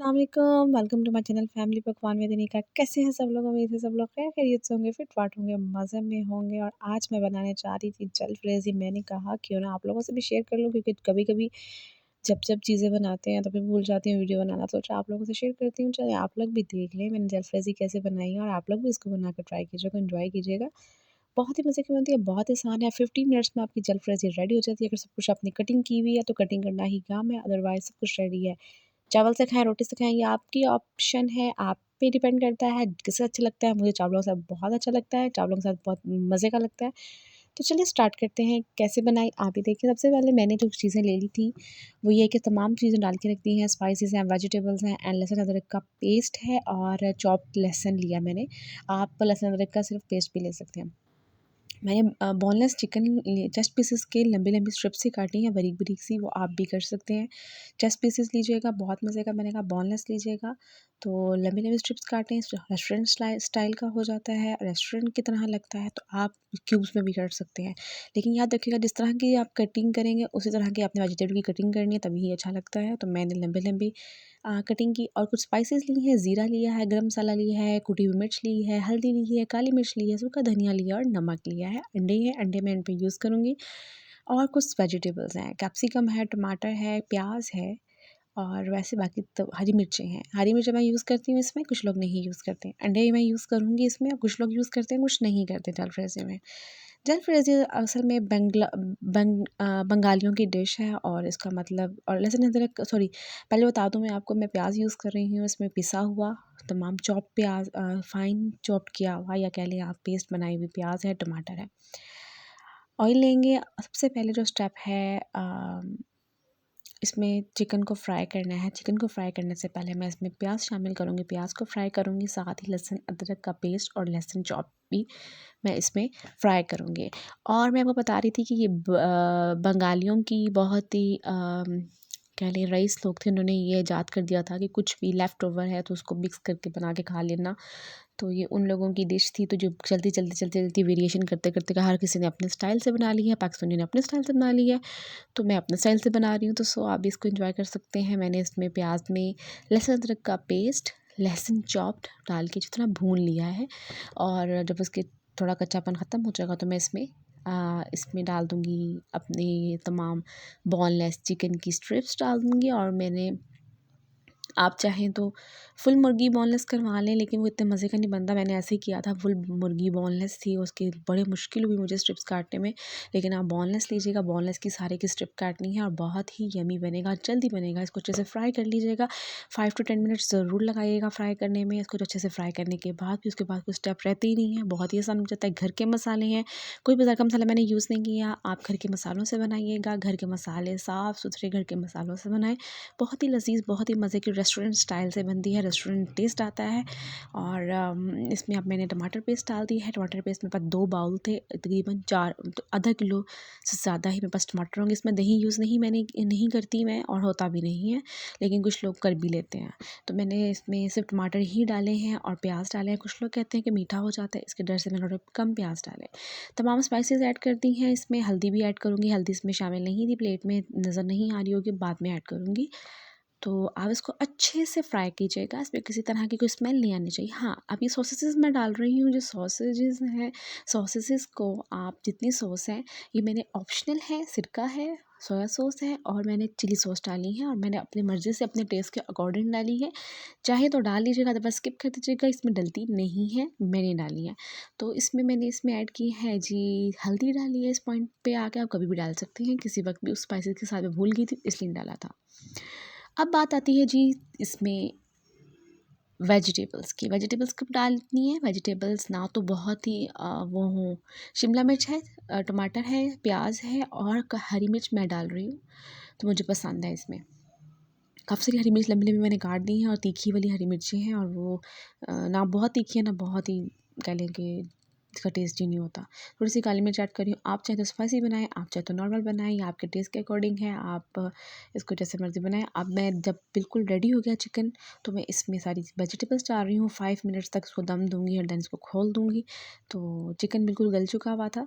अस्सलाम वालेकुम, welcome to my channel family Pakwan with Anika. कैसे हैं सब लोग? उम्मीद है सब लोग खैर खैरियत से होंगे, फिट-फाट होंगे, मज़े में होंगे। और आज मैं बनाने जा रही थी जलफ्रेज़ी। मैंने कहा क्यों ना आप लोगों से भी शेयर कर लूँ, क्योंकि कभी-कभी जब चीज़ें बनाते हैं तो फिर भूल जाती हूँ वीडियो बनाना। सोचा आप लोगों से शेयर करती हूँ, चलिए आप लोग भी देख लें मैंने जलफ्रेज़ी कैसे बनाई है, और आप लोग भी इसको बना कर ट्राई कीजिएगा, एन्जॉय कीजिएगा। बहुत ही मज़े की बनती है, बहुत आसान है। 15 मिनट्स में आपकी जलफ्रेज़ी रेडी हो जाती है। अगर सब कुछ आपने कटिंग की हुई है तो कटिंग करना ही काम है, अदरवाइज़ सब कुछ रेडी है। चावल से खाएँ, रोटी से खाएँ, ये आपकी ऑप्शन है, आप पे डिपेंड करता है किसे अच्छा लगता है। मुझे चावलों के साथ बहुत अच्छा लगता है, चावलों के साथ बहुत मज़े का लगता है। तो चलिए स्टार्ट करते हैं, कैसे बनाई आप भी देखिए। सबसे पहले मैंने जो चीज़ें ले ली थी, वो ये है कि तमाम चीज़ें डाल के रख दी हैं, स्पाइसेस हैं, वेजिटेबल्स हैं एंड लहसुन अदरक का पेस्ट है और चॉप्ड लहसुन लिया मैंने। आप लहसुन अदरक का सिर्फ पेस्ट भी ले सकते हैं। मैंने बोनलेस चिकन चेस्ट पीसेस के लंबी-लंबी स्ट्रिप्स ही काटी हैं, बारीक-बारीक सी, वो आप भी कर सकते हैं। चेस्ट पीसेस लीजिएगा, बहुत मज़े का बनेगा। बोनलेस लीजिएगा तो लंबी-लंबी स्ट्रिप्स काटें, रेस्टोरेंट स्टाइल का हो जाता है, रेस्टोरेंट की तरह लगता है, तो आप क्यूब्स में भी कर सकते हैं। लेकिन याद रखिएगा, जिस तरह की आप कटिंग करेंगे उसी तरह की आपने वेजिटेबल की कटिंग करनी है, तभी अच्छा लगता है। तो मैंने लंबी-लंबी कटिंग की और कुछ स्पाइसेस ली हैं, ज़ीरा लिया है, गरम मसाला लिया है, कुटी हुई मिर्च ली है, हल्दी ली है, काली मिर्च ली है, सूखा धनिया लिया और नमक लिया है। अंडे हैं, अंडे मैं इन पे यूज़ करूँगी। और कुछ वेजिटेबल्स हैं, कैप्सिकम है, टमाटर है, प्याज है और वैसे बाकी तो हरी मिर्चें हैं। हरी मिर्च मैं यूज़ करती हूँ इसमें, कुछ लोग नहीं यूज़ करते। अंडे मैं यूज़ करूँगी इसमें, कुछ लोग यूज़ करते हैं, कुछ नहीं करते जलफ्रेज़ी में। जलफ्रेज़ी असल में बंगालियों की डिश है, और इसका मतलब और लहसुन अदरक सॉरी, पहले बता दूँ मैं आपको, मैं प्याज यूज़ कर रही हूँ इसमें, पिसा हुआ तमाम चॉप प्याज, फाइन चॉप किया हुआ, या कह लें आप पेस्ट बनाई हुई प्याज है, टमाटर है। ऑयल लेंगे। सबसे पहले जो स्टेप है, इसमें चिकन को फ्राई करना है। चिकन को फ्राई करने से पहले मैं इसमें प्याज शामिल करूँगी, प्याज को फ्राई करूँगी, साथ ही लहसुन अदरक का पेस्ट और लहसुन चॉप भी मैं इसमें फ्राई करूँगी। और मैं आपको बता रही थी कि ये बंगालियों की बहुत ही कह लें रईस लोग थे, उन्होंने ये ईजाद कर दिया था कि कुछ भी लेफ़्ट ओवर है तो उसको मिक्स करके बना के खा लेना। तो ये उन लोगों की डिश थी, तो जो चलती वेरिएशन करते हर किसी ने अपने स्टाइल से बना ली है, पाकिस्तानी ने अपने स्टाइल से बना ली है, तो मैं अपने स्टाइल से बना रही हूँ। तो सो आप भी इसको एंजॉय कर सकते हैं। मैंने इसमें प्याज में लहसुन अदरक का पेस्ट, लहसुन चॉप्ड डाल के जितना भून लिया है, और जब उसके थोड़ा कच्चापन ख़त्म हो जाएगा तो मैं इसमें डाल दूँगी अपने तमाम बोनलेस चिकन की स्ट्रिप्स डाल दूँगी। और मैंने आप चाहें तो फुल मुर्गी बोनलेस करवा लें, लेकिन वो इतने मज़े का नहीं बनता। मैंने ऐसे ही किया था, फुल मुर्गी बोनलेस थी, उसकी बड़े मुश्किल हुई मुझे स्ट्रिप्स काटने में। लेकिन आप बोनलेस लीजिएगा, बोनलेस की सारे की स्ट्रिप काटनी है और बहुत ही यमी बनेगा, जल्दी बनेगा। इसको अच्छे से फ्राई कर लीजिएगा, 5 टू 10 मिनट्स ज़रूर लगाइएगा फ्राई करने में। इसको अच्छे से फ्राई करने के बाद फिर उसके बाद कोई स्टेप रहते ही नहीं है, बहुत ही आसान हो जाता है। घर के मसाले हैं, कोई बाज़ार का मसाला मैंने यूज़ नहीं किया। आप घर के मसालों से बनाइएगा, घर के मसाले साफ़ सुथरे घर के मसालों से बनाएं। बहुत ही लज़ीज़, बहुत ही मज़े की रेस्टोरेंट स्टाइल से बनती है, रेस्टोरेंट टेस्ट आता है। और इसमें अब मैंने टमाटर पेस्ट डाल दी है। टमाटर पेस्ट मेरे पास 2 बाउल थे, तकरीबन 4 तो आधा किलो से ज़्यादा ही मेरे पास टमाटर होंगे। इसमें दही यूज़ नहीं करती मैं, और होता भी नहीं है, लेकिन कुछ लोग कर भी लेते हैं। तो मैंने इसमें सिर्फ टमाटर ही डाले हैं और प्याज डाले हैं। कुछ लोग कहते हैं कि मीठा हो जाता है, इसके डर से मैंने थोड़े कम प्याज डाले। तमाम स्पाइसेस ऐड कर दी हैं इसमें, हल्दी भी ऐड करूँगी, हल्दी इसमें शामिल नहीं थी, प्लेट में नज़र नहीं आ रही होगी, बाद में ऐड करूँगी। तो आप इसको अच्छे से फ्राई कीजिएगा, इसमें किसी तरह की कोई स्मेल नहीं आनी चाहिए। हाँ, अब ये सॉसेसेस मैं डाल रही हूँ, जो सॉसेजेस हैं, सॉसेसेस को आप जितनी सॉस है, ये मैंने ऑप्शनल है, सिरका है, सोया सॉस है और मैंने चिली सॉस डाली है, और मैंने अपनी मर्ज़ी से अपने टेस्ट के अकॉर्डिंग डाली है। चाहे तो डाल लीजिएगा, अदरवाइज़ स्किप कर दीजिएगा, इसमें डलती नहीं है, मैंने डाली है। तो मैंने इसमें ऐड की है जी हल्दी डाली है। इस पॉइंट पे आके आप कभी भी डाल सकती हैं, किसी वक़्त भी उस स्पाइसेस के साथ मैं भूल गई थी इसलिए डाला था। अब बात आती है जी इसमें वेजिटेबल्स की। वेजिटेबल्स कब डालनी है? वेजिटेबल्स ना तो बहुत ही वो हों, शिमला मिर्च है, टमाटर है, प्याज है और हरी मिर्च मैं डाल रही हूँ, तो मुझे पसंद है इसमें। काफ़ी सारी हरी मिर्च लंबी-लंबी मैंने काट दी हैं, और तीखी वाली हरी मिर्चें हैं, और वो ना बहुत तीखी है, ना बहुत ही कह लें कि इसका टेस्ट ही नहीं होता। थोड़ी-सी काली मिर्च ऐड कर रही हूँ। आप चाहे तो स्पाइसी बनाएँ, आप चाहे तो नॉर्मल बनाएँ, ये आपके टेस्ट के अकॉर्डिंग है, आप इसको जैसे मर्ज़ी बनाएँ। अब मैं जब बिल्कुल रेडी हो गया चिकन, तो मैं इसमें सारी वेजिटेबल्स डाल रही हूँ। 5 मिनट्स तक इसको दम दूँगी और देन इसको खोल दूँगी। तो चिकन बिल्कुल गल चुका हुआ था।